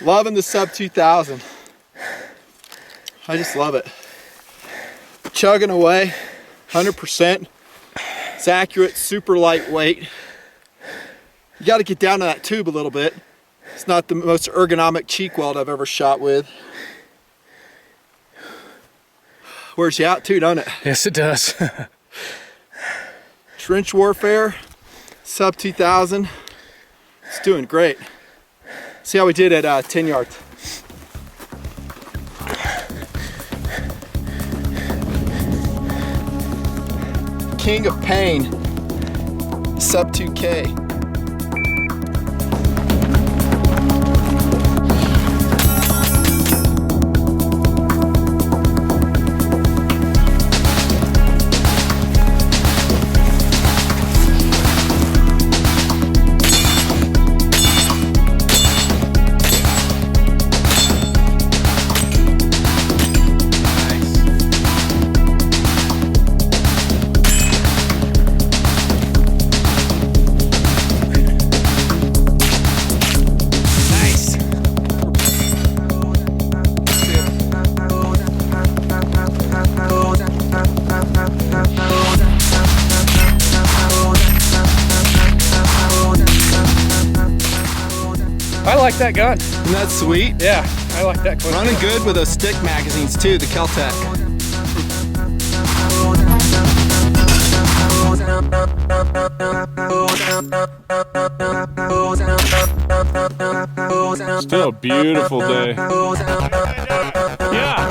Loving the Sub-2000. I just love it. Chugging away, 100%. It's accurate, super lightweight. You got to get down to that tube a little bit. It's not the most ergonomic cheek weld I've ever shot with. Wears you out too, doesn't it? Yes, it does. Trench warfare, Sub-2000. It's doing great. See how we did at 10 yards. King of pain, Sub-2K. I like that gun. Isn't that sweet? Yeah, I like that gun. Running good with those stick magazines too, the Kel-Tec. Still a beautiful day. Yeah.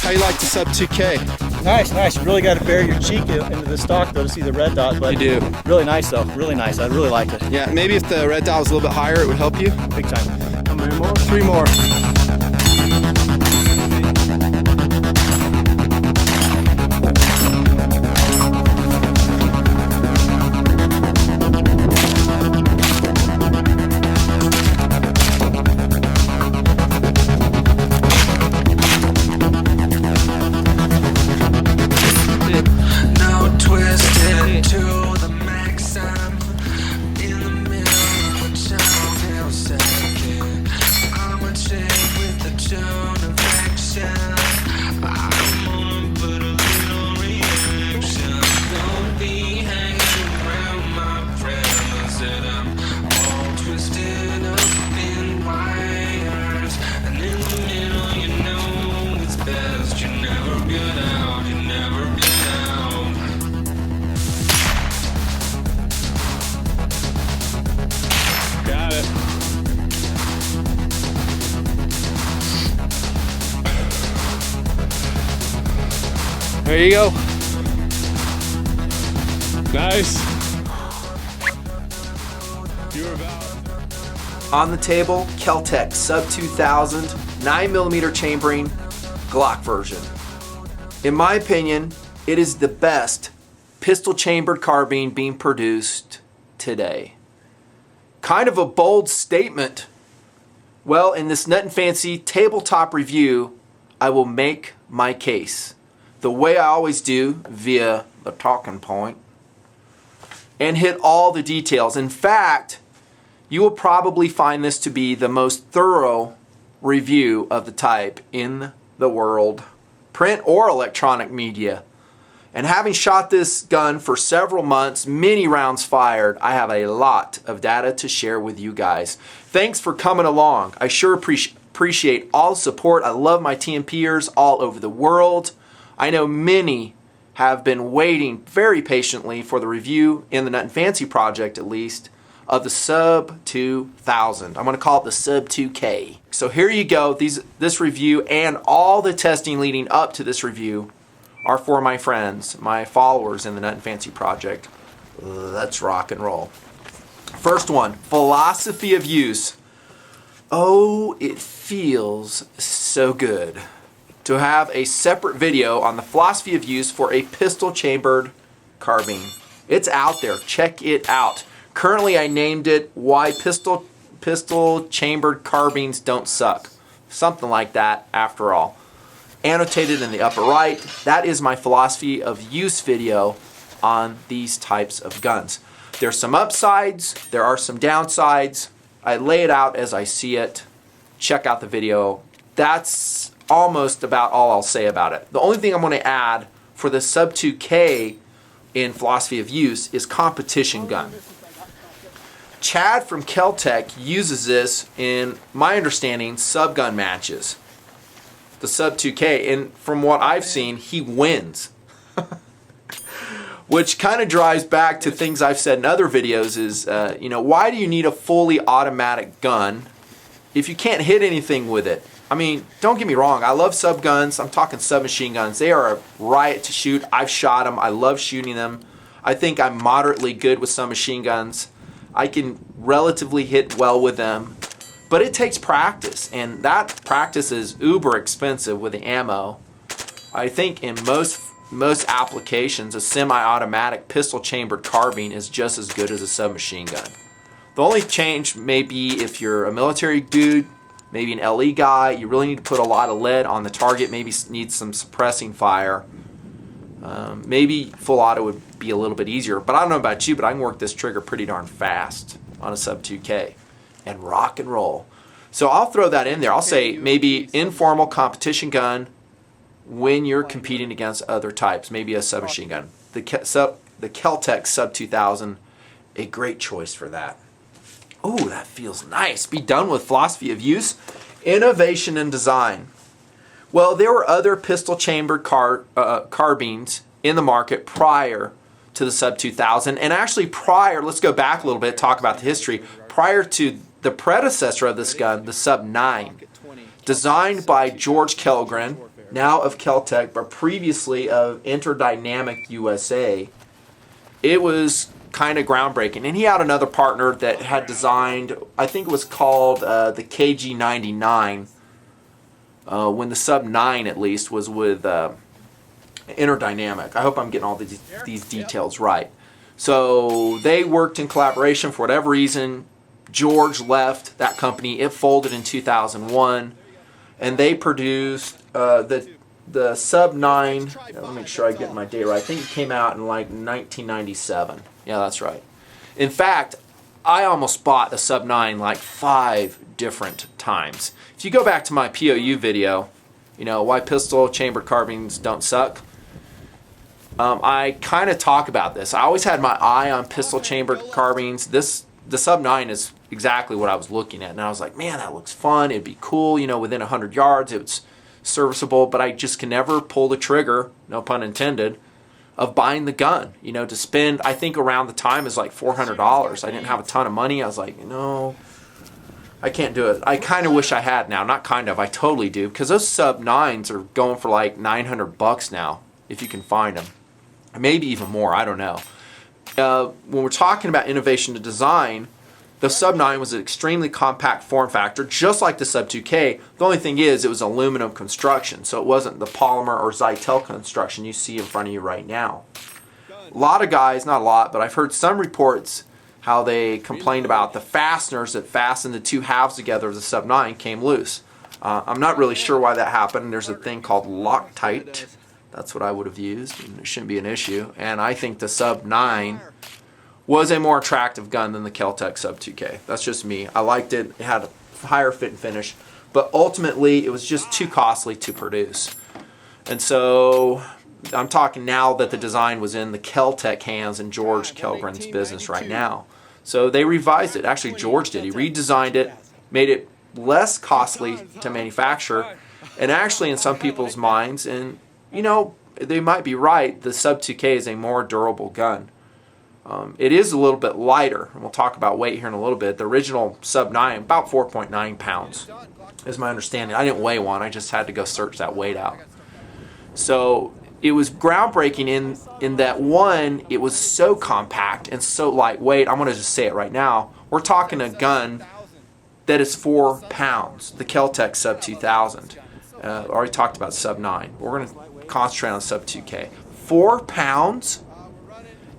How you like the Sub-2K? Nice, nice. You really got to bury your cheek into the stock though to see the red dot. But You do. Really nice though. Really nice. I really like it. Yeah, maybe if the red dot was a little bit higher, it would help you. Big time. How many more? 3 more. There you go. Nice. You're about. On the table, Kel-Tec Sub-2000 9mm chambering Glock version. In my opinion, it is the best pistol chambered carbine being produced today. Kind of a bold statement. Well, in this Nutnfancy tabletop review, I will make my case the way I always do, via the talking point, and hit all the details. In fact, you will probably find this to be the most thorough review of the type in the world, print or electronic media. And having shot this gun for several months, many rounds fired, I have a lot of data to share with you guys. Thanks for coming along. I sure appreciate all the support. I love my TMPers all over the world. I know many have been waiting very patiently for the review in the Nutnfancy project, at least, of the Sub-2000. I'm going to call it the Sub-2K. So here you go. This review and all the testing leading up to this review are for my friends, my followers in the Nutnfancy project. Let's rock and roll. First one, philosophy of use. Oh, it feels so good to have a separate video on the philosophy of use for a pistol chambered carbine. It's out there. Check it out. Currently, I named it Why Pistol Chambered Carbines Don't Suck. Something like that, after all. Annotated in the upper right, that is my philosophy of use video on these types of guns. There's some upsides, there are some downsides. I lay it out as I see it. Check out the video. That's almost about all I'll say about it. The only thing I'm going to add for the Sub-2K in philosophy of use is competition gun. Chad from Kel-Tec uses this in, my understanding, sub-gun matches. The Sub-2K, and from what I've seen, he wins. Which kind of drives back to things I've said in other videos is, why do you need a fully automatic gun if you can't hit anything with it? I mean, don't get me wrong, I love sub-guns. I'm talking submachine guns. They are a riot to shoot. I've shot them. I love shooting them. I think I'm moderately good with submachine guns. I can relatively hit well with them. But it takes practice, and that practice is uber expensive with the ammo. I think in most applications, a semi-automatic pistol-chambered carbine is just as good as a submachine gun. The only change may be if you're a military dude, maybe an LE guy, you really need to put a lot of lead on the target, maybe need some suppressing fire. Maybe full auto would be a little bit easier, but I don't know about you, but I can work this trigger pretty darn fast on a Sub-2K and rock and roll. So I'll throw that in there. I'll say maybe informal competition gun when you're competing against other types, maybe a submachine gun. The Kel-Tec Sub-2000, a great choice for that. Oh, that feels nice. Be done with philosophy of use. Innovation and design. Well, there were other pistol chambered carbines in the market prior to the Sub-2000, and actually prior, let's go back a little bit, talk about the history, prior to the predecessor of this gun, the Sub-9, designed by George Kellgren, now of Kel-Tec, but previously of Interdynamic USA. It was kind of groundbreaking, and he had another partner that had designed, I think it was called the KG99, when the Sub-9 at least was with Interdynamic. I hope I'm getting all these details right. So they worked in collaboration. For whatever reason, George left that company. It folded in 2001, and they produced the Sub-9. Let me make sure I get my date right. I think it came out in like 1997. Yeah, that's right. In fact, I almost bought a Sub-9 like 5 different times. If you go back to my POU video, why pistol chambered carbines don't suck, I kind of talk about this. I always had my eye on pistol chambered carbines. The Sub-9 is exactly what I was looking at, and I was like, man, that looks fun. It'd be cool, within 100 yards, it's serviceable, but I just can never pull the trigger, no pun intended, of buying the gun. To spend, I think around the time is like $400. I didn't have a ton of money. I was like, I can't do it. I kind of wish I had now. Not kind of, I totally do, because those Sub-9s are going for like $900 now, if you can find them. Maybe even more, I don't know. When we're talking about innovation to design, the Sub-9 was an extremely compact form factor, just like the Sub-2K. The only thing is, it was aluminum construction, so it wasn't the polymer or Zytel construction you see in front of you right now. A lot of guys, not a lot, but I've heard some reports how they complained about the fasteners that fasten the two halves together of the Sub-9 came loose. I'm not really sure why that happened. There's a thing called Loctite. That's what I would have used, and it shouldn't be an issue. And I think the Sub-9 was a more attractive gun than the Kel-Tec Sub-2K. That's just me. I liked it. It had a higher fit and finish. But ultimately, it was just too costly to produce. And so I'm talking now that the design was in the Kel-Tec hands and George Kellgren's business right now. So they revised it. Actually, George did. He redesigned it, made it less costly to manufacture, and actually in some people's minds, and they might be right. The Sub 2K is a more durable gun. It is a little bit lighter, and we'll talk about weight here in a little bit. The original Sub 9, about 4.9 pounds, is my understanding. I didn't weigh one. I just had to go search that weight out. So it was groundbreaking in that, one, it was so compact and so lightweight. I'm going to just say it right now. We're talking a gun that is 4 pounds, the Kel-Tec Sub-2000. Already talked about Sub 9. We're going to concentrate on Sub 2K. 4 pounds?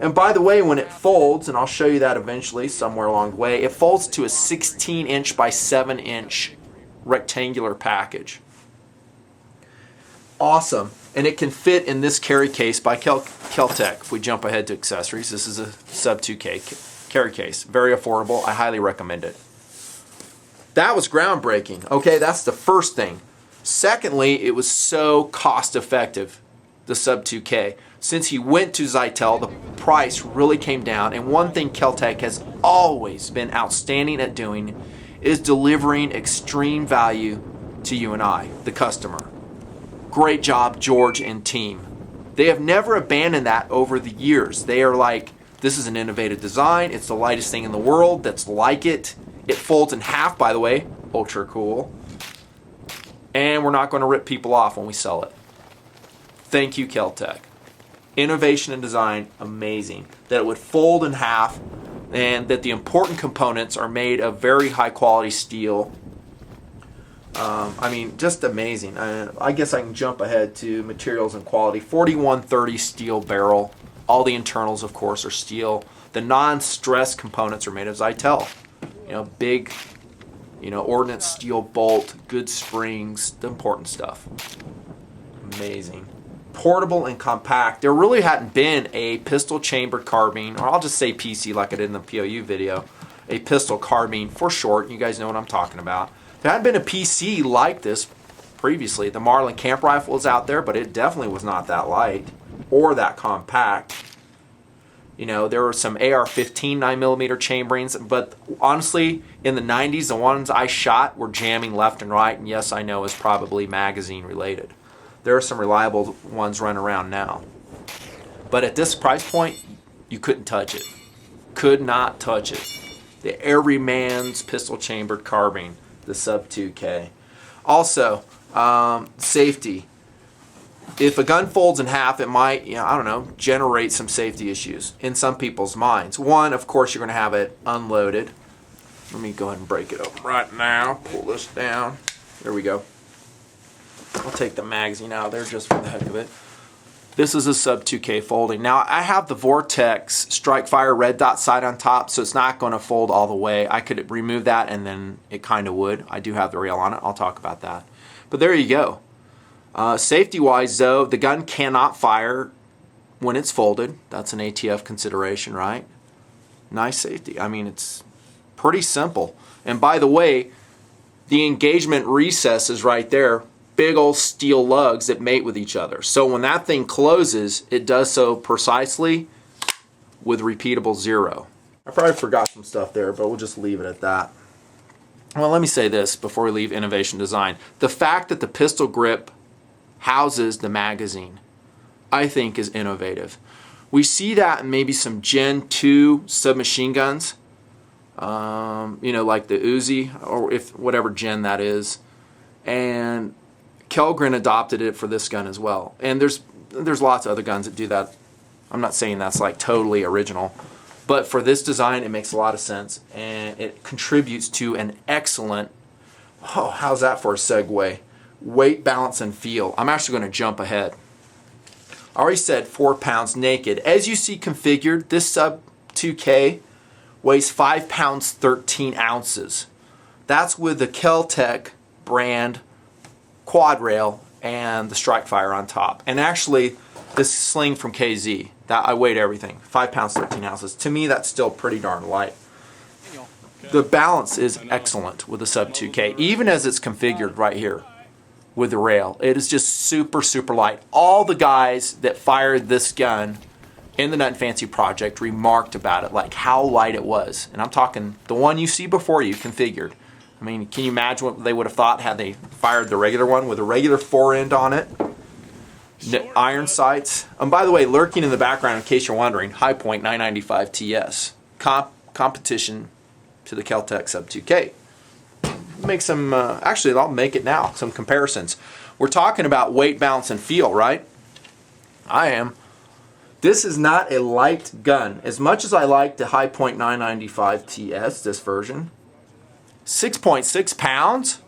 And by the way, when it folds, and I'll show you that eventually somewhere along the way, it folds to a 16-inch by 7-inch rectangular package. Awesome. And it can fit in this carry case by Kel-Tec. If we jump ahead to accessories, this is a Sub 2K carry case. Very affordable. I highly recommend it. That was groundbreaking. Okay, that's the first thing. Secondly, it was so cost effective, the Sub 2K. Since he went to Zytel, the price really came down. And one thing Kel-Tec has always been outstanding at doing is delivering extreme value to you and I, the customer. Great job, George and team. They have never abandoned that over the years. They are like, this is an innovative design. It's the lightest thing in the world that's like it. It folds in half, by the way. Ultra cool. And we're not going to rip people off when we sell it. Thank you, Kel-Tec. Innovation and design, amazing. That it would fold in half, and that the important components are made of very high quality steel. I mean, just amazing. I guess I can jump ahead to materials and quality. 4130 steel barrel. All the internals, of course, are steel. The non-stress components are made of Zytel. You know, big, ordnance steel bolt, good springs, the important stuff. Amazing. Portable and compact. There really hadn't been a pistol chambered carbine, or I'll just say PC like I did in the POU video, a pistol carbine for short. You guys know what I'm talking about. There hadn't been a PC like this previously. The Marlin camp rifle is out there, but it definitely was not that light or that compact. There were some AR-15 9mm chamberings, but honestly, in the 90s, the ones I shot were jamming left and right, and yes, I know is probably magazine related. There are some reliable ones running around now. But at this price point, you couldn't touch it. Could not touch it. The everyman's pistol chambered carbine, the Sub 2K. Also, safety. If a gun folds in half, it might, generate some safety issues in some people's minds. One, of course, you're going to have it unloaded. Let me go ahead and break it open right now. Pull this down. There we go. I'll take the magazine out of there just for the heck of it. This is a Sub 2K folding. Now, I have the Vortex Strike Fire red dot sight on top, so it's not going to fold all the way. I could remove that, and then it kind of would. I do have the rail on it. I'll talk about that. But there you go. Safety-wise, though, the gun cannot fire when it's folded. That's an ATF consideration, right? Nice safety. I mean, it's pretty simple. And by the way, the engagement recess is right there. Big old steel lugs that mate with each other. So when that thing closes, it does so precisely with repeatable zero. I probably forgot some stuff there, but we'll just leave it at that. Well, let me say this before we leave innovation design. The fact that the pistol grip houses the magazine, I think, is innovative. We see that in maybe some Gen 2 submachine guns, like the Uzi, or if whatever gen that is. And Kellgren adopted it for this gun as well. And there's lots of other guns that do that. I'm not saying that's like totally original, but for this design, it makes a lot of sense, and it contributes to an excellent, how's that for a segue? Weight, balance, and feel. I'm actually going to jump ahead. I already said 4 pounds naked. As you see configured, this Sub 2K weighs 5 pounds 13 ounces. That's with the Kel-Tec brand quad rail and the Strike Fire on top. And actually, this sling from KZ, that I weighed everything. 5 pounds 13 ounces. To me, that's still pretty darn light. The balance is excellent with the Sub 2K, even as it's configured right here with the rail. It is just super, super light. All the guys that fired this gun in the Nutnfancy project remarked about it, like how light it was. And I'm talking the one you see before you configured. I mean, can you imagine what they would have thought had they fired the regular one with a regular fore end on it? iron sights. And by the way, lurking in the background, in case you're wondering, High Point 995 TS. Competition to the Kel-Tec Sub 2K. Make some, actually I'll make it now, some comparisons. We're talking about weight, balance, and feel, right? I am. This is not a light gun. As much as I like the High Point 995 TS, this version, 6.6 pounds,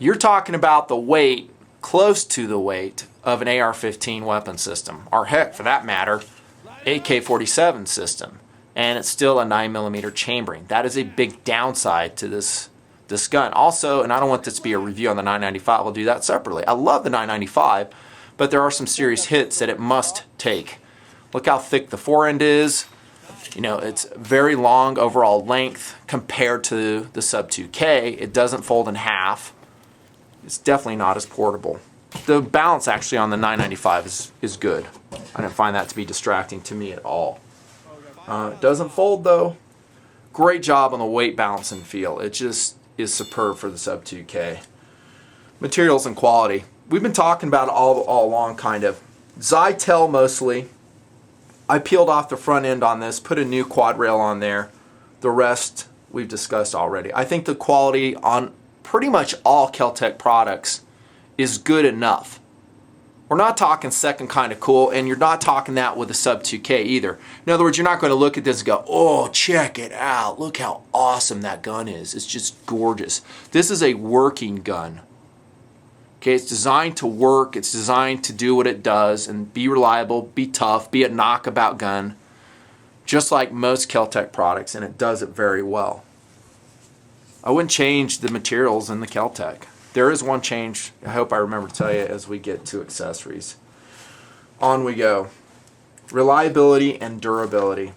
you're talking about the weight, close to the weight of an AR-15 weapon system, or heck, for that matter, AK-47 system. And it's still a 9mm chambering. That is a big downside to this gun. Also, and I don't want this to be a review on the 995, we'll do that separately. I love the 995, but there are some serious hits that it must take. Look how thick the forend is. You know, it's very long overall length compared to the Sub 2K. It doesn't fold in half. It's definitely not as portable. The balance actually on the 995 is good. I didn't find that to be distracting to me at all. It doesn't fold though. Great job on the weight, balance, and feel. It just is superb for the Sub 2K. Materials and quality. We've been talking about it all along, kind of. Zytel mostly. I peeled off the front end on this, put a new quad rail on there. The rest we've discussed already. I think the quality on pretty much all Kel-Tec products is good enough. We're not talking second kind of cool, and you're not talking that with a Sub 2K either. In other words, you're not going to look at this and go, oh, check it out. Look how awesome that gun is. It's just gorgeous. This is a working gun. Okay, it's designed to work. It's designed to do what it does and be reliable, be tough, be a knockabout gun, just like most Kel-Tec products, and it does it very well. I wouldn't change the materials in the Kel-Tec. There is one change I hope I remember to tell you as we get to accessories. On we go. Reliability and durability.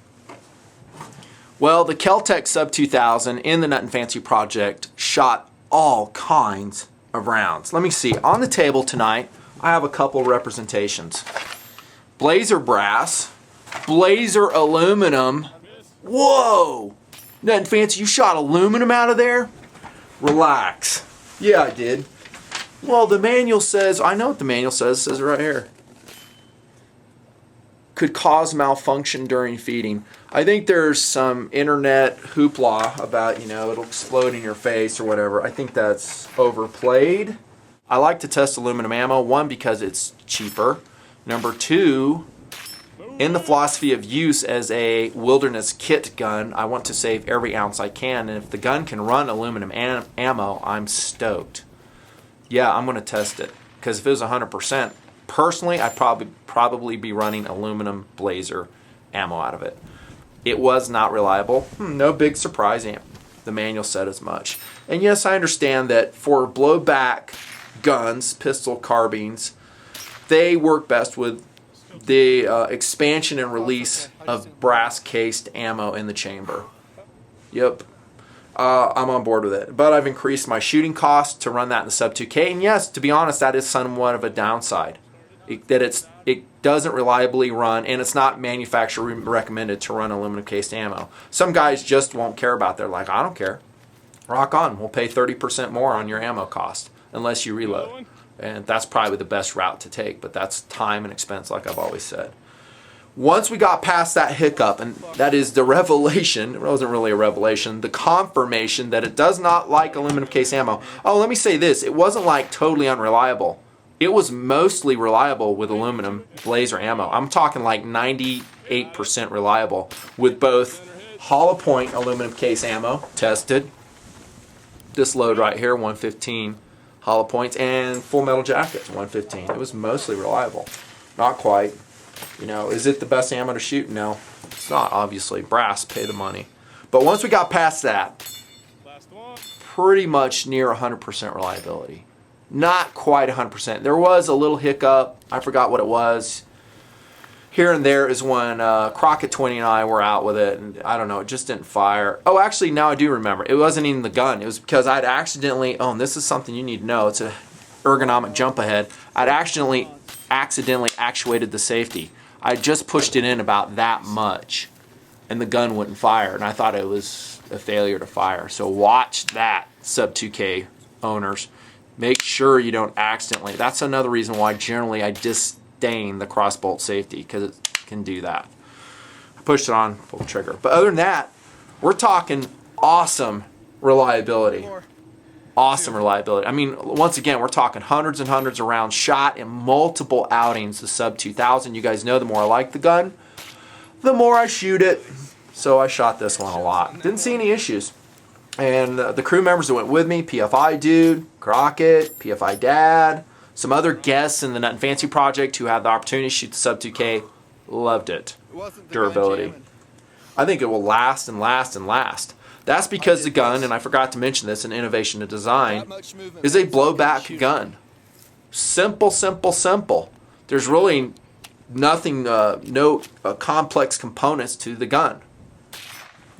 Well, the Kel-Tec Sub-2000 in the Nutnfancy project shot all kinds of rounds. Let me see. On the table tonight, I have a couple representations. Blazer brass, Blazer aluminum. Whoa! Nutnfancy, you shot aluminum out of there? Relax. Yeah, I did. Well, the manual says, I know what the manual says. It says it right here. Could cause malfunction during feeding. I think there's some internet hoopla about, you know, it'll explode in your face or whatever. I think that's overplayed. I like to test aluminum ammo. One, because it's cheaper. Number two, in the philosophy of use as a wilderness kit gun, I want to save every ounce I can, and if the gun can run aluminum ammo, I'm stoked. Yeah, I'm going to test it, because if it was 100%, personally, I'd probably be running aluminum Blazer ammo out of it. It was not reliable. No big surprise. The manual said as much. And yes, I understand that for blowback guns, pistol carbines, they work best with the expansion and release of brass cased ammo in the chamber. Yep. I'm on board with it. But I've increased my shooting cost to run that in the Sub 2K. And yes, to be honest, that is somewhat of a downside. It doesn't reliably run, and it's not manufacturer recommended to run aluminum cased ammo. Some guys just won't care about that. They're like, I don't care. Rock on. We'll pay 30% more on your ammo cost unless you reload. And that's probably the best route to take, but that's time and expense, like I've always said. Once we got past that hiccup, and that is the revelation, it wasn't really a revelation, the confirmation that it does not like aluminum case ammo. Oh, let me say this, it wasn't like totally unreliable. It was mostly reliable with aluminum Blazer ammo. I'm talking like 98% reliable with both hollow point aluminum case ammo, tested. This load right here, 115. Hollow points, and full metal jackets, 115. It was mostly reliable. Not quite. You know, is it the best ammo to shoot? No, it's not, obviously. Brass, pay the money. But once we got past that, pretty much near 100% reliability. Not quite 100%. There was a little hiccup. I forgot what it was. Here and there is when Crockett 20 and I were out with it, and I don't know, it just didn't fire. Oh, actually, now I do remember. It wasn't even the gun. It was because I'd accidentally, oh, and this is something you need to know. It's a ergonomic jump ahead. I'd accidentally actuated the safety. I just pushed it in about that much, and the gun wouldn't fire, and I thought it was a failure to fire. So watch that, Sub 2K owners. Make sure you don't accidentally. That's another reason why generally I disdain the cross bolt safety, because it can do that. I pushed it on, pulled the trigger. But other than that, we're talking awesome reliability. Awesome reliability. I mean, once again, we're talking hundreds and hundreds of rounds shot in multiple outings. The Sub-2000. You guys know the more I like the gun, the more I shoot it. So I shot this one a lot. Didn't see any issues. And the crew members that went with me, PFI Dude, Crockett, PFI Dad, some other guests in the Nutnfancy project who had the opportunity to shoot the Sub-2K, loved it. Durability. I think it will last and last and last. That's because the gun, and I forgot to mention this in Innovation to Design, is a blowback gun. Simple, simple, simple. There's really nothing, no complex components to the gun.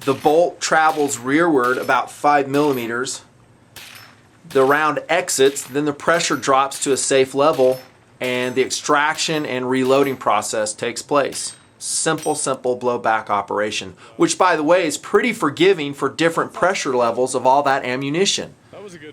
The bolt travels rearward about 5 millimeters. The round exits, then the pressure drops to a safe level, and the extraction and reloading process takes place. Simple, simple blowback operation, which, by the way, is pretty forgiving for different pressure levels of all that ammunition.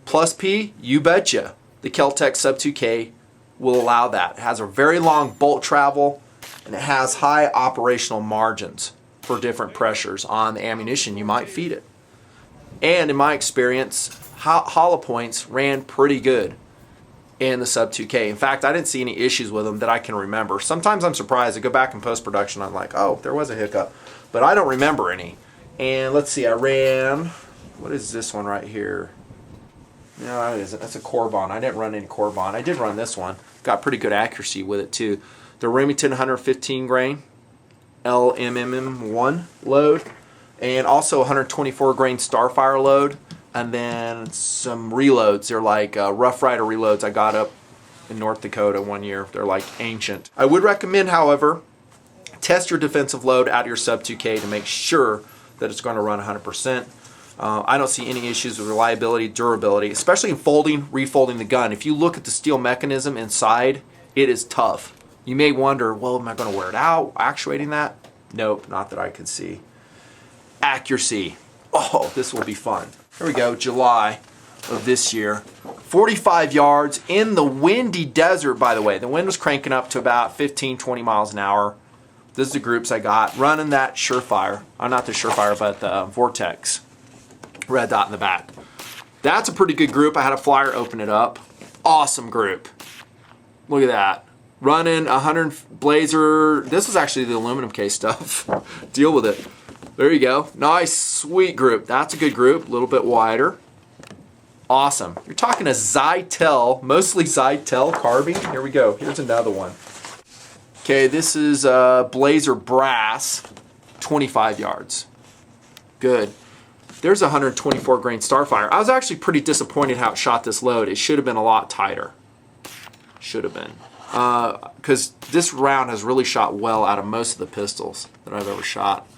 Plus P, you betcha. The Kel-Tec Sub-2K will allow that. It has a very long bolt travel, and it has high operational margins for different pressures on the ammunition you might feed it. And in my experience, hollow points ran pretty good in the Sub-2K. In fact, I didn't see any issues with them that I can remember. Sometimes I'm surprised. I go back in post-production, I'm like, oh, there was a hiccup. But I don't remember any. And let's see, I ran, what is this one right here? No, it isn't. That's a Corbon. I didn't run any Corbon. I did run this one. Got pretty good accuracy with it too. The Remington 115 grain LMMM1 load, and also 124 grain Starfire load, and then some reloads. They're like Rough Rider reloads I got up in North Dakota one year. They're like ancient. I would recommend, however, test your defensive load out of your Sub-2K to make sure that it's going to run 100%. I don't see any issues with reliability, durability, especially in folding, refolding the gun. If you look at the steel mechanism inside, it is tough. You may wonder, well, am I going to wear it out, actuating that? Nope, not that I can see. Accuracy. Oh, this will be fun. Here we go, July of this year. 45 yards in the windy desert, by the way. The wind was cranking up to about 15, 20 miles an hour. This is the groups I got. Running that Surefire. Not the Surefire, but the Vortex. Red dot in the back. That's a pretty good group. I had a flyer open it up. Awesome group. Look at that. Running 100 Blazer. This is actually the aluminum case stuff. Deal with it. There you go. Nice, sweet group. That's a good group. A little bit wider. Awesome. You're talking a Zytel, mostly Zytel carbine. Here we go. Here's another one. Okay, this is Blazer Brass, 25 yards. Good. There's a 124 grain Starfire. I was actually pretty disappointed how it shot this load. It should have been a lot tighter. Should have been. Because this round has really shot well out of most of the pistols that I've ever shot.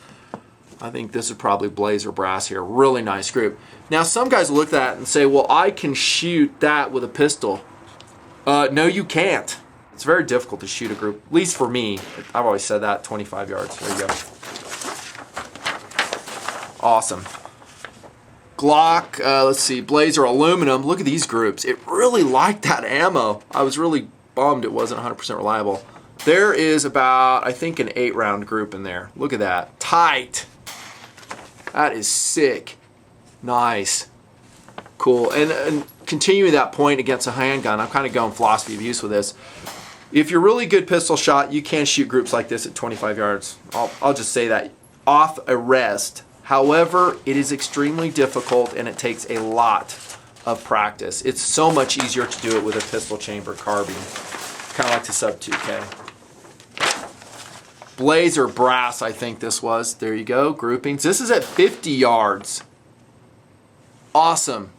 I think this is probably Blazer Brass here. Really nice group. Now, some guys look at that and say, well, I can shoot that with a pistol. No, you can't. It's very difficult to shoot a group, at least for me. I've always said that, 25 yards. There you go. Awesome. Glock, let's see, Blazer aluminum. Look at these groups. It really liked that ammo. I was really bummed it wasn't 100% reliable. There is about, I think, an 8-round group in there. Look at that. Tight. That is sick. Nice. Cool. And continuing that point against a handgun, I'm kind of going philosophy of use with this. If you're really good pistol shot, you can shoot groups like this at 25 yards. I'll just say that. Off a rest. However, it is extremely difficult and it takes a lot of practice. It's so much easier to do it with a pistol chamber carbine. Kind of like the Sub-2K. Blazer Brass, I think this was. There you go, groupings. This is at 50 yards. Awesome.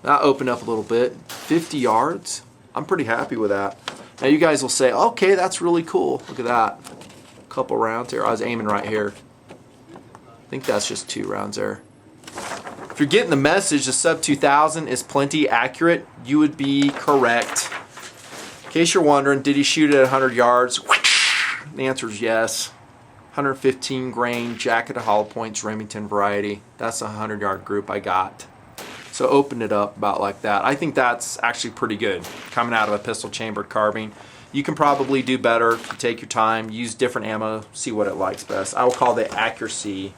That opened up a little bit. 50 yards. I'm pretty happy with that. Now you guys will say, okay, that's really cool. Look at that. Couple rounds here. I was aiming right here. I think that's just 2 rounds there. If you're getting the message, the Sub-2000 is plenty accurate, you would be correct. In case you're wondering, did he shoot it at 100 yards? The answer is yes. 115 grain jacket of hollow points Remington variety. That's a 100-yard group I got. So open it up about like that. I think that's actually pretty good coming out of a pistol chambered carbine. You can probably do better if you take your time, use different ammo, see what it likes best. I will call the accuracy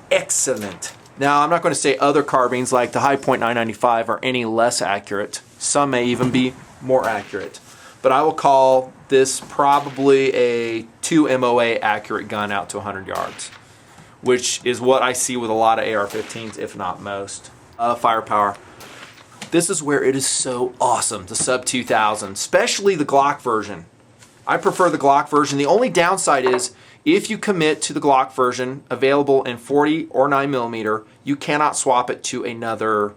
excellent. Now, I'm not going to say other carbines like the High Point 995 are any less accurate. Some may even be more accurate. But I will call this probably a 2 MOA accurate gun out to 100 yards, which is what I see with a lot of AR-15s, if not most. Firepower. This is where it is so awesome, the Sub-2000, especially the Glock version. I prefer the Glock version. The only downside is if you commit to the Glock version available in 40 or 9mm, you cannot swap it to another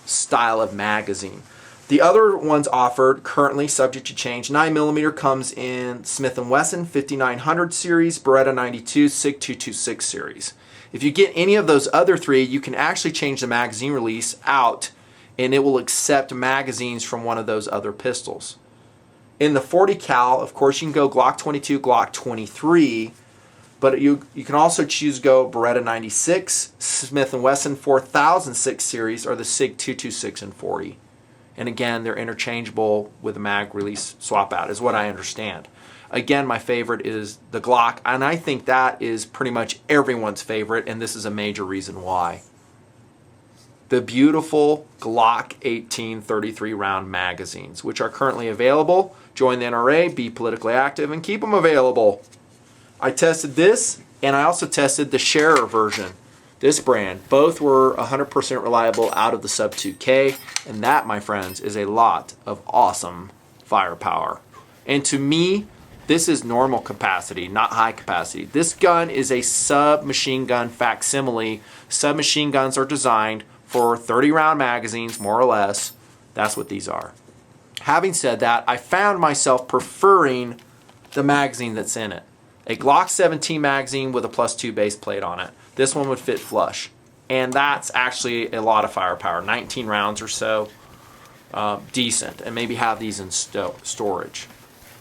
style of magazine. The other ones offered, currently subject to change, 9mm comes in Smith & Wesson 5900 series, Beretta 92, SIG 226 series. If you get any of those other three, you can actually change the magazine release out and it will accept magazines from one of those other pistols. In the 40 cal, of course, you can go Glock 22, Glock 23, but you can also choose go Beretta 96, Smith & Wesson 4006 series, or the SIG 226 and 40. And again, they're interchangeable with a mag release swap out, is what I understand. Again, my favorite is the Glock, and I think that is pretty much everyone's favorite, and this is a major reason why. The beautiful Glock 18 33 round magazines, which are currently available. Join the NRA, be politically active, and keep them available. I tested this, and I also tested the Sharer version. This brand, both were 100% reliable out of the sub 2K, and that, my friends, is a lot of awesome firepower. And to me, this is normal capacity, not high capacity. This gun is a submachine gun facsimile. Submachine guns are designed for 30 round magazines, more or less. That's what these are. Having said that, I found myself preferring the magazine that's in it. A Glock 17 magazine with a +2 base plate on it. This one would fit flush. And that's actually a lot of firepower, 19 rounds or so. Decent, and maybe have these in storage.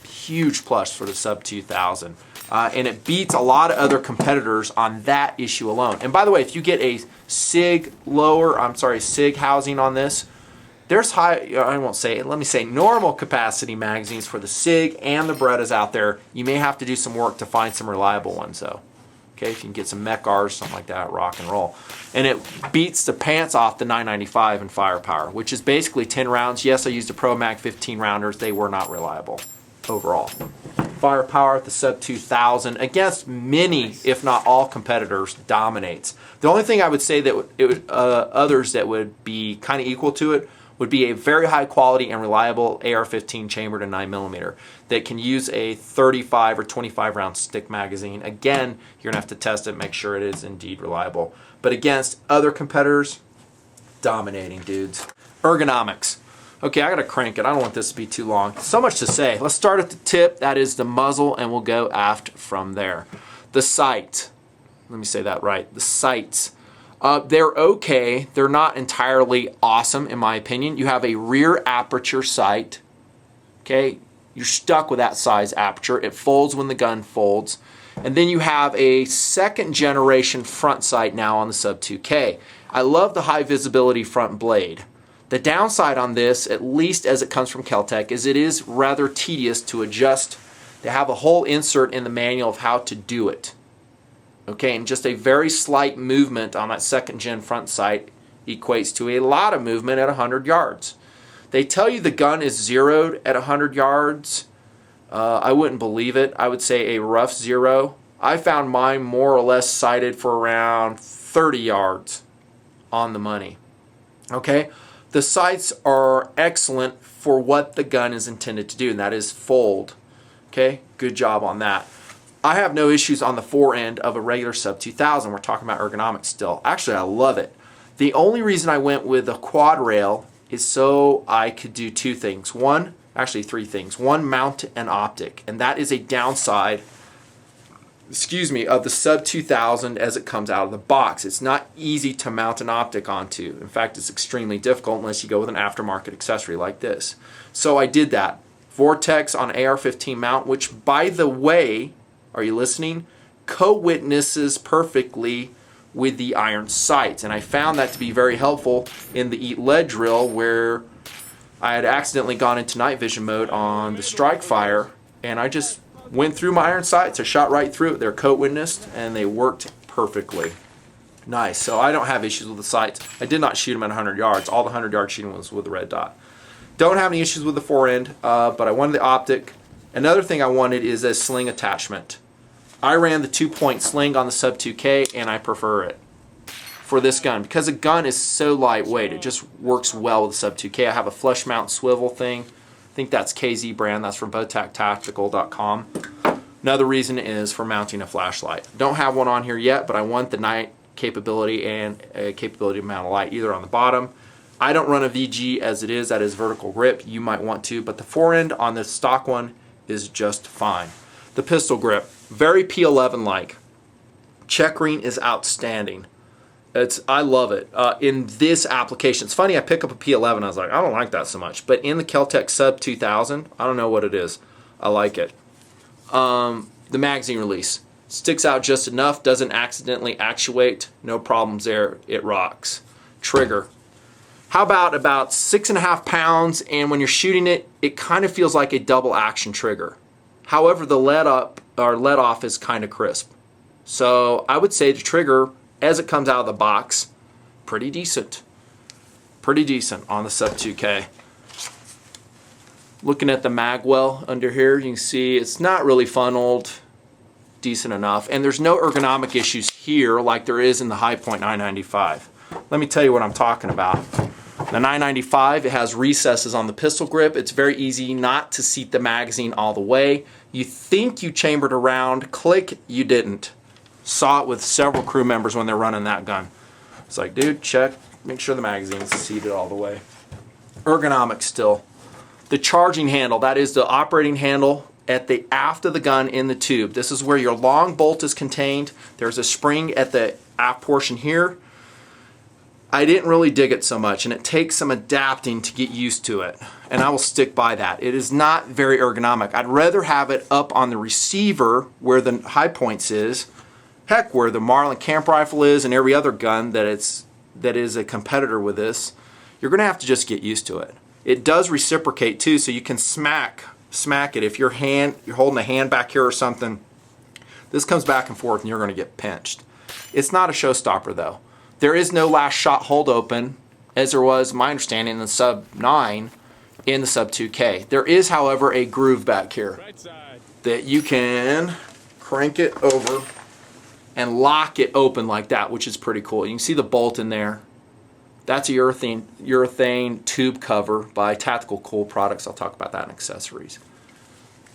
Huge plus for the Sub-2000. And it beats a lot of other competitors on that issue alone. And by the way, if you get a SIG SIG housing on this, there's normal capacity magazines for the SIG and the Berettas out there. You may have to do some work to find some reliable ones though. Okay, if you can get some Mech Rs, something like that, rock and roll. And it beats the pants off the 995 in firepower, which is basically 10 rounds. Yes, I used a Pro Mag 15 rounders. They were not reliable overall. Firepower at the Sub-2000 against many, if not all competitors, dominates. The only thing I would say that others that would be kind of equal to it would be a very high quality and reliable AR-15 chambered in 9mm that can use a 35 or 25 round stick magazine. Again, you're gonna have to test it, make sure it is indeed reliable. But against other competitors, dominating, dudes. Ergonomics. Okay, I gotta crank it. I don't want this to be too long. So much to say. Let's start at the tip. That is the muzzle, and we'll go aft from there. The sight. Let me say that right. The sights. They're okay. They're not entirely awesome, in my opinion. You have a rear aperture sight. Okay, you're stuck with that size aperture. It folds when the gun folds. And then you have a second generation front sight now on the Sub 2K. I love the high visibility front blade. The downside on this, at least as it comes from Kel-Tec, is it is rather tedious to adjust. They have a whole insert in the manual of how to do it. Okay, and just a very slight movement on that second gen front sight equates to a lot of movement at 100 yards. They tell you the gun is zeroed at 100 yards. I wouldn't believe it. I would say a rough zero. I found mine more or less sighted for around 30 yards on the money. Okay, the sights are excellent for what the gun is intended to do, and that is fold. Okay, good job on that. I have no issues on the fore end of a regular Sub-2000. We're talking about ergonomics still. Actually, I love it. The only reason I went with a quad rail is so I could do two things. Actually three things. One, mount an optic, and that is a downside, of the Sub-2000 as it comes out of the box. It's not easy to mount an optic onto. In fact, it's extremely difficult unless you go with an aftermarket accessory like this. So I did that. Vortex on AR-15 mount, which, by the way, are you listening? Co-witnesses perfectly with the iron sights. And I found that to be very helpful in the eat lead drill, where I had accidentally gone into night vision mode on the strike fire, and I just went through my iron sights. I shot right through it. They're coat witnessed, and they worked perfectly. Nice. So I don't have issues with the sights. I did not shoot them at 100 yards. All the 100-yard shooting was with the red dot. Don't have any issues with the fore end, but I wanted the optic. Another thing I wanted is a sling attachment. I ran the 2-point sling on the Sub 2K, and I prefer it for this gun because the gun is so lightweight. It just works well with the Sub 2K. I have a flush mount swivel thing. I think that's KZ brand. That's from bowtactactical.com. Another reason is for mounting a flashlight. Don't have one on here yet, but I want the night capability and a capability to mount a light either on the bottom. I don't run a VG as it is. That is vertical grip. You might want to, but the fore end on the stock one is just fine. The pistol grip, very P11-like. Checkering is outstanding. I love it. In this application, it's funny, I pick up a P11, I was like, I don't like that so much. But in the Kel-Tec Sub-2000, I don't know what it is. I like it. The magazine release sticks out just enough, doesn't accidentally actuate, no problems there, it rocks. Trigger. How about 6.5 pounds, and when you're shooting it, it kind of feels like a double action trigger. However, the let off is kind of crisp. So I would say the trigger, as it comes out of the box, pretty decent. Pretty decent on the Sub 2K. Looking at the mag well under here, you can see it's not really funneled. Decent enough. And there's no ergonomic issues here like there is in the High Point 995. Let me tell you what I'm talking about. The 995, it has recesses on the pistol grip. It's very easy not to seat the magazine all the way. You think you chambered around, click, you didn't. Saw it with several crew members when they're running that gun. It's like, dude, check, make sure the magazine's seated all the way. Ergonomic still. The charging handle, that is the operating handle at the aft of the gun in the tube. This is where your long bolt is contained. There's a spring at the aft portion here. I didn't really dig it so much, and it takes some adapting to get used to it, and I will stick by that. It is not very ergonomic. I'd rather have it up on the receiver where the high points is, heck, where the Marlin camp rifle is and every other gun that is a competitor with this. You're going to have to just get used to it. It does reciprocate too, so you can smack it. If you're holding a hand back here or something, this comes back and forth and you're going to get pinched. It's not a showstopper though. There is no last shot hold open, as there was, my understanding, in the Sub 9 in the Sub 2K. There is, however, a groove back here that you can crank it over and lock it open like that, which is pretty cool. You can see the bolt in there. That's a urethane tube cover by Tactical Cool Products. I'll talk about that in accessories.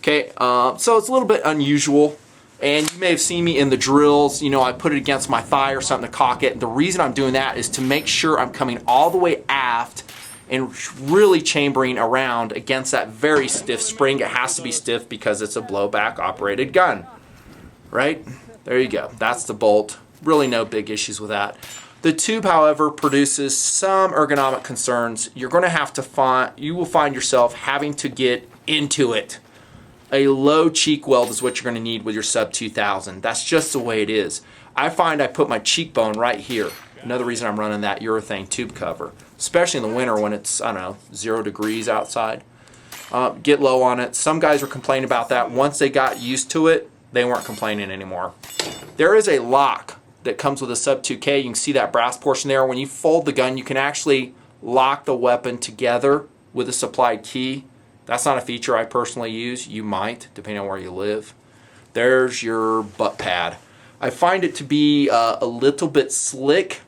Okay, so it's a little bit unusual. And you may have seen me in the drills, you know, I put it against my thigh or something to cock it. And the reason I'm doing that is to make sure I'm coming all the way aft and really chambering around against that very stiff spring. It has to be stiff because it's a blowback operated gun, right? There you go. That's the bolt. Really no big issues with that. The tube, however, produces some ergonomic concerns. You're going to have to you will find yourself having to get into it. A low cheek weld is what you're going to need with your Sub 2000. That's just the way it is. I find I put my cheekbone right here. Another reason I'm running that urethane tube cover, especially in the winter when it's, I don't know, 0 degrees outside. Get low on it. Some guys were complaining about that. Once they got used to it, they weren't complaining anymore. There is a lock that comes with a Sub 2K. You can see that brass portion there. When you fold the gun, you can actually lock the weapon together with a supplied key. That's not a feature I personally use. You might, depending on where you live. There's your butt pad. I find it to be a little bit slick.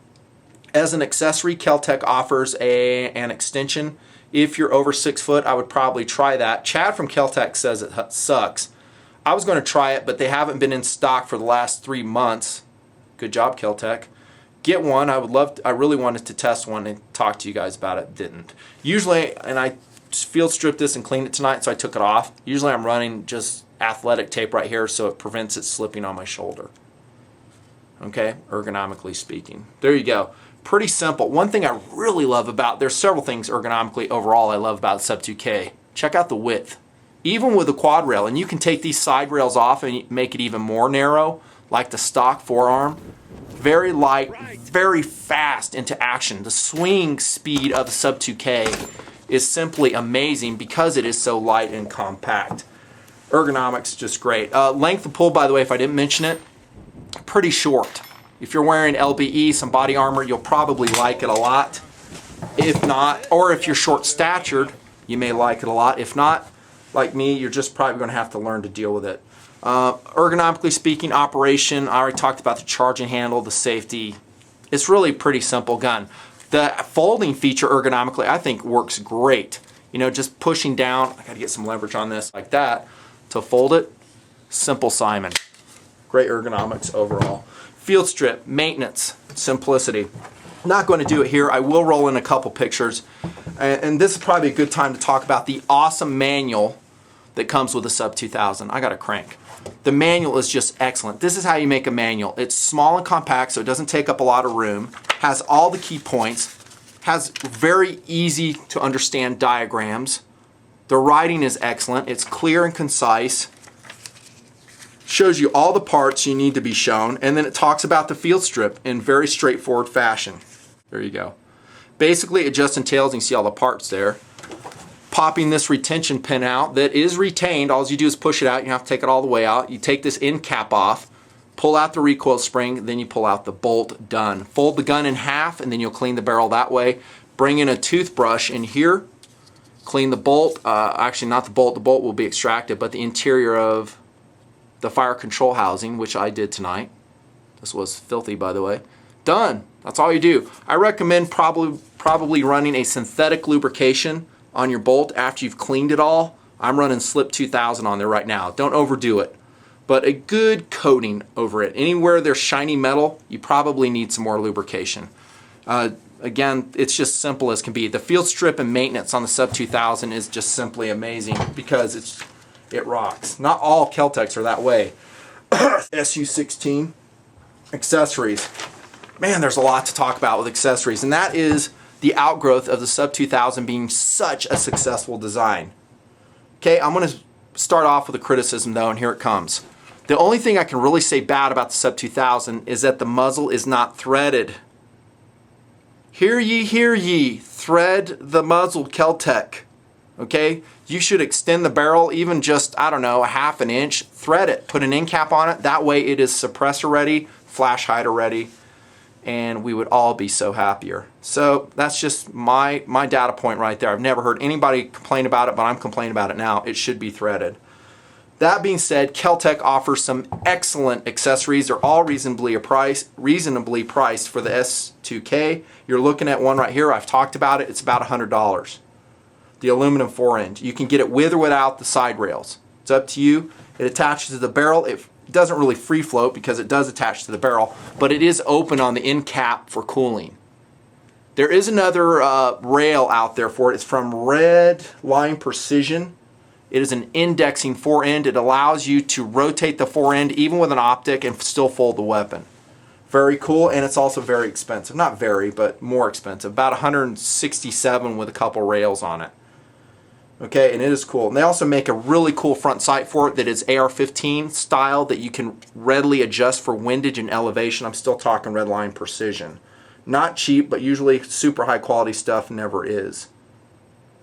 As an accessory, Kel-Tec offers an extension. If you're over 6 foot, I would probably try that. Chad from Kel-Tec says it sucks. I was going to try it, but they haven't been in stock for the last 3 months. Good job, Kel-Tec. Get one. I really wanted to test one and talk to you guys about it. Didn't. Usually, and I field stripped this and cleaned it tonight, so I took it off. Usually I'm running just athletic tape right here so it prevents it slipping on my shoulder. Okay, ergonomically speaking. There you go. Pretty simple. One thing I really love about, there's several things ergonomically overall I love about the Sub 2K. Check out the width. Even with the quad rail, and you can take these side rails off and make it even more narrow, like the stock forearm. Very light, very fast into action. The swing speed of the Sub 2K is simply amazing because it is so light and compact. Ergonomics, just great. Length of pull, by the way, if I didn't mention it, pretty short. If you're wearing LBE, some body armor, you'll probably like it a lot. If not, or if you're short-statured, you may like it a lot. If not, like me, you're just probably going to have to learn to deal with it. Ergonomically speaking, operation, I already talked about the charging handle, the safety. It's really a pretty simple gun. The folding feature ergonomically, I think, works great. You know, just pushing down, I got to get some leverage on this, like that, to fold it. Simple Simon. Great ergonomics overall. Field strip, maintenance, simplicity. I'm not going to do it here. I will roll in a couple pictures. And this is probably a good time to talk about the awesome manual that comes with the Sub-2000. I got a crank. The manual is just excellent. This is how you make a manual. It's small and compact, so it doesn't take up a lot of room. Has all the key points. Has very easy to understand diagrams. The writing is excellent. It's clear and concise. Shows you all the parts you need to be shown, and then it talks about the field strip in very straightforward fashion. There you go. Basically, it just entails, you can see all the parts there, popping this retention pin out that is retained. All you do is push it out. You don't have to take it all the way out. You take this end cap off, pull out the recoil spring, then you pull out the bolt. Done. Fold the gun in half, and then you'll clean the barrel that way. Bring in a toothbrush in here, clean the bolt. Actually, not the bolt. The bolt will be extracted, but the interior of the fire control housing, which I did tonight. This was filthy, by the way. Done. That's all you do. I recommend probably running a synthetic lubrication on your bolt after you've cleaned it all. I'm running Sub-2000 on there right now. Don't overdo it, but a good coating over it. Anywhere there's shiny metal, you probably need some more lubrication. Again, it's just simple as can be. The field strip and maintenance on the Sub-2000 is just simply amazing because it rocks. Not all Kel-Tecs are that way. SU-16 accessories. Man, there's a lot to talk about with accessories, and that is the outgrowth of the Sub-2000 being such a successful design. Okay, I'm going to start off with a criticism though, and here it comes. The only thing I can really say bad about the Sub-2000 is that the muzzle is not threaded. Hear ye, thread the muzzle, Kel-Tec. Okay, you should extend the barrel even just, I don't know, a half an inch, thread it, put an end cap on it, that way it is suppressor ready, flash hider ready, and we would all be so happier. So that's just my data point right there. I've never heard anybody complain about it, but I'm complaining about it now. It should be threaded. That being said, Kel-Tec offers some excellent accessories. They're all reasonably priced for the S2K. You're looking at one right here. I've talked about it. It's about $100. The aluminum fore-end. You can get it with or without the side rails. It's up to you. It attaches to the barrel. It doesn't really free float because it does attach to the barrel, but it is open on the end cap for cooling. There is another rail out there for it. It's from Red Line Precision. It is an indexing fore-end. It allows you to rotate the fore-end even with an optic and still fold the weapon. Very cool, and it's also very expensive. Not very, but more expensive. About $167 with a couple rails on it. Okay, and it is cool. And they also make a really cool front sight for it that is AR-15 style that you can readily adjust for windage and elevation. I'm still talking Red Line Precision. Not cheap, but usually super high quality stuff never is.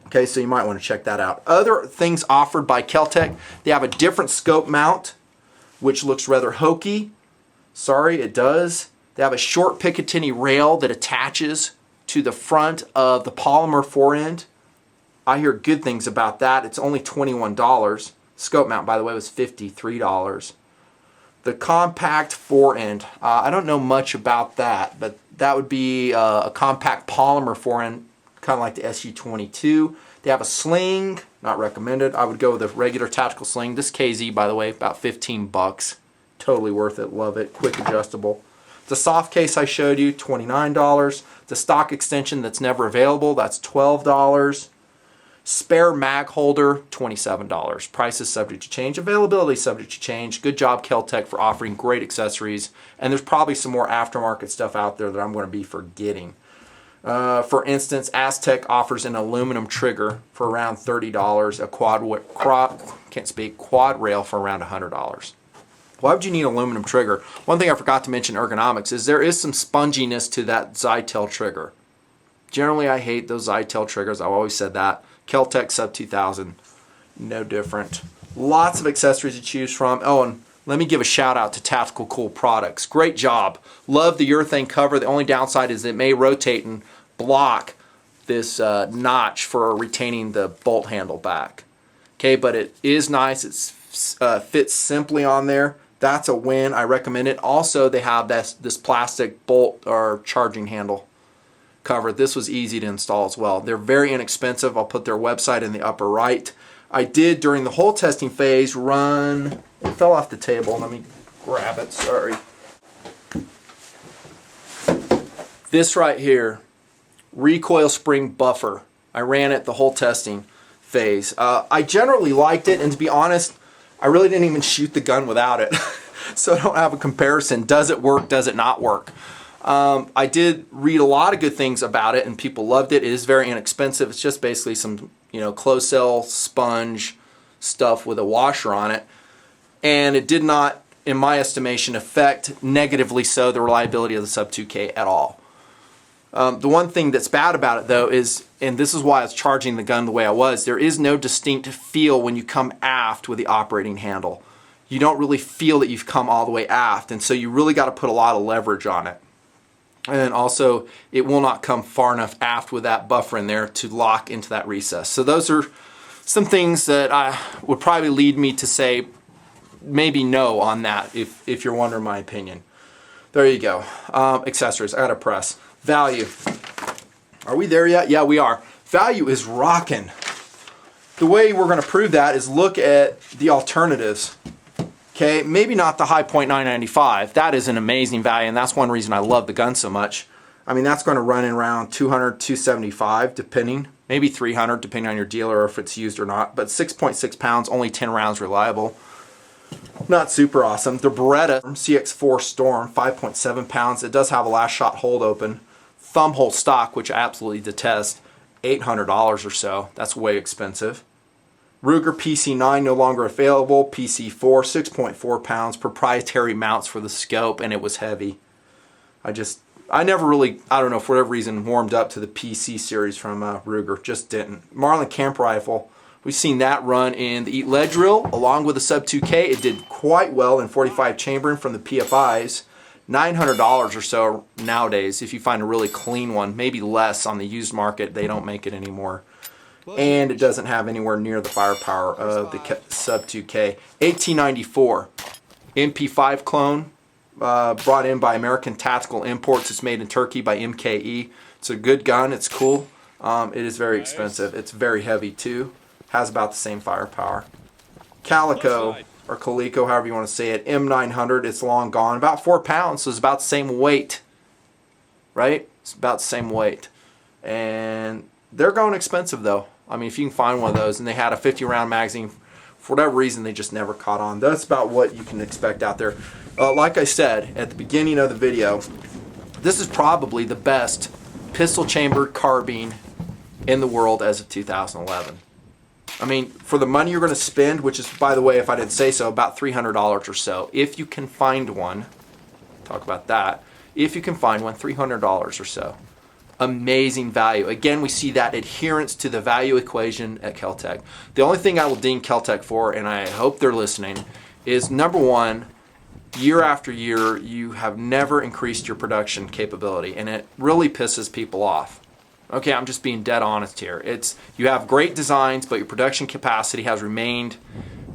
Okay, so you might want to check that out. Other things offered by Kel-Tec, they have a different scope mount, which looks rather hokey. Sorry, it does. They have a short Picatinny rail that attaches to the front of the polymer fore-end. I hear good things about that. It's only $21. Scope mount, by the way, was $53. The compact fore-end, I don't know much about that, but that would be a compact polymer fore-end, kind of like the SU-22. They have a sling, not recommended. I would go with a regular tactical sling. This KZ, by the way, about $15. Totally worth it. Love it. Quick adjustable. The soft case I showed you, $29. The stock extension that's never available, that's $12. Spare mag holder, $27. Price is subject to change. Availability subject to change. Good job, Kel-Tec, for offering great accessories. And there's probably some more aftermarket stuff out there that I'm going to be forgetting. For instance, Aztec offers an aluminum trigger for around $30. A quad rail for around $100. Why would you need an aluminum trigger? One thing I forgot to mention ergonomics is there is some sponginess to that Zytel trigger. Generally, I hate those Zytel triggers. I've always said that. Kel-Tec Sub-2000, no different. Lots of accessories to choose from. Oh, and let me give a shout out to Tactical Cool Products. Great job. Love the urethane cover. The only downside is it may rotate and block this notch for retaining the bolt handle back. Okay, but it is nice. It fits simply on there. That's a win. I recommend it. Also, they have this plastic bolt or charging handle cover. This was easy to install as well. They're very inexpensive. I'll put their website in the upper right. I did, during the whole testing phase, run... It fell off the table. Let me grab it. Sorry. This right here, recoil spring buffer. I ran it the whole testing phase. I generally liked it, and to be honest, I really didn't even shoot the gun without it. So I don't have a comparison. Does it work? Does it not work? I did read a lot of good things about it, and people loved it. It is very inexpensive. It's just basically some, closed cell sponge stuff with a washer on it. And it did not, in my estimation, affect negatively so the reliability of the Sub-2K at all. The one thing that's bad about it, though, is, and this is why I was charging the gun the way I was, there is no distinct feel when you come aft with the operating handle. You don't really feel that you've come all the way aft, and so you really got to put a lot of leverage on it. And also, it will not come far enough aft with that buffer in there to lock into that recess. So those are some things that I would probably lead me to say maybe no on that, if you're wondering my opinion. There you go. Accessories. I got to press. Value. Are we there yet? Yeah, we are. Value is rocking. The way we're going to prove that is look at the alternatives. Okay, maybe not the high point 995. That is an amazing value, and that's one reason I love the gun so much. I mean, that's going to run in around 200, 275, depending. Maybe 300, depending on your dealer or if it's used or not. But 6.6 pounds, only 10 rounds reliable. Not super awesome. The Beretta CX4 Storm, 5.7 pounds. It does have a last shot hold open. Thumb hole stock, which I absolutely detest, $800 or so. That's way expensive. Ruger PC9 no longer available. PC4, 6.4 pounds. Proprietary mounts for the scope, and it was heavy. I never really, I don't know, for whatever reason, warmed up to the PC series from Ruger. Just didn't. Marlin Camp Rifle. We've seen that run in the Eat Lead Drill along with the Sub-2K. It did quite well in 45 chambering from the PFIs. $900 or so nowadays if you find a really clean one. Maybe less on the used market. They don't make it anymore. And it doesn't have anywhere near the firepower of the Sub-2K. 1894 MP5 clone brought in by American Tactical Imports. It's made in Turkey by MKE. It's a good gun. It's cool. It is very expensive. It's very heavy too. Has about the same firepower. Calico, or Coleco, however you want to say it, M900, it's long gone. About 4 pounds, so it's about the same weight. Right? It's about the same weight. And they're going expensive though. I mean, if you can find one of those, and they had a 50-round magazine, for whatever reason, they just never caught on. That's about what you can expect out there. Like I said at the beginning of the video, this is probably the best pistol chambered carbine in the world as of 2011. I mean, for the money you're going to spend, which is, by the way, if I didn't say so, about $300 or so, if you can find one, talk about that, if you can find one, $300 or so. Amazing value. Again, we see that adherence to the value equation at Kel-Tec. The only thing I will ding Kel-Tec for, and I hope they're listening, is number one, year after year, you have never increased your production capability, and it really pisses people off. Okay, I'm just being dead honest here. You have great designs, but your production capacity has remained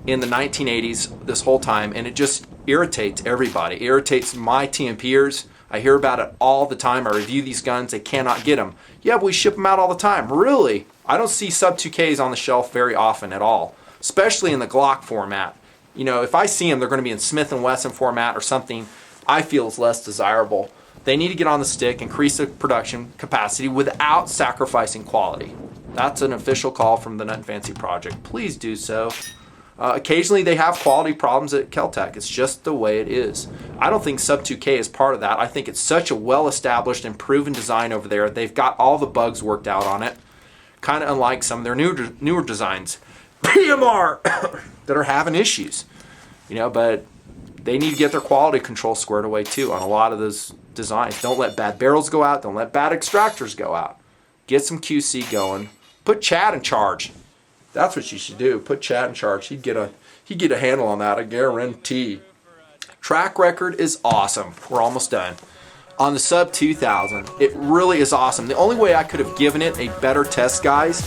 in the 1980s this whole time, and it just irritates everybody. It irritates my TMPers. I hear about it all the time. I review these guns. They cannot get them. Yeah, but we ship them out all the time. Really? I don't see Sub-2Ks on the shelf very often at all, especially in the Glock format. If I see them, they're going to be in Smith & Wesson format or something I feel is less desirable. They need to get on the stick, increase the production capacity without sacrificing quality. That's an official call from the Nutnfancy project. Please do so. Occasionally they have quality problems at Kel-Tec. It's just the way it is. I don't think Sub-2K is part of that. I think it's such a well-established and proven design over there. They've got all the bugs worked out on it. Kind of unlike some of their newer designs, PMR, that are having issues. But they need to get their quality control squared away too on a lot of those designs. Don't let bad barrels go out. Don't let bad extractors go out. Get some QC going. Put Chad in charge. That's what you should do. Put Chad in charge. He'd get a handle on that, I guarantee. Track record is awesome. We're almost done. On the Sub-2000, it really is awesome. The only way I could have given it a better test, guys,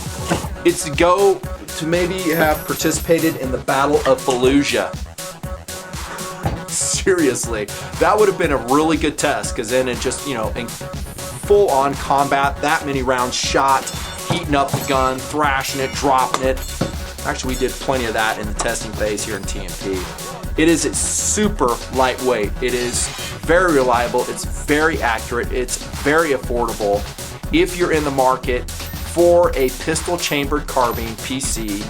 is to go to maybe have participated in the Battle of Fallujah. Seriously, that would have been a really good test, because then it just, in full-on combat, that many rounds shot, heating up the gun, thrashing it, dropping it. Actually, we did plenty of that in the testing phase here in TMP. It is super lightweight. It is very reliable. It's very accurate. It's very affordable. If you're in the market for a pistol chambered carbine PC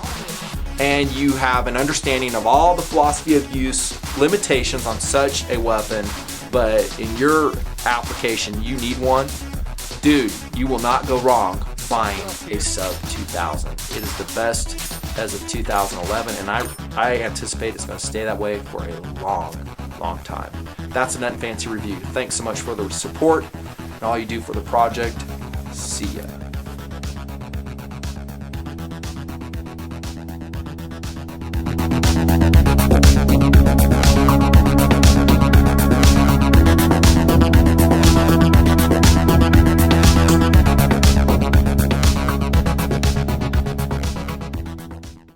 and you have an understanding of all the philosophy of use limitations on such a weapon, but in your application you need one, dude, you will not go wrong buying a Sub-2000. It is the best as of 2011, and I anticipate it's going to stay that way for a long time. That's a Nutnfancy review. Thanks so much for the support and all you do for the project. See ya.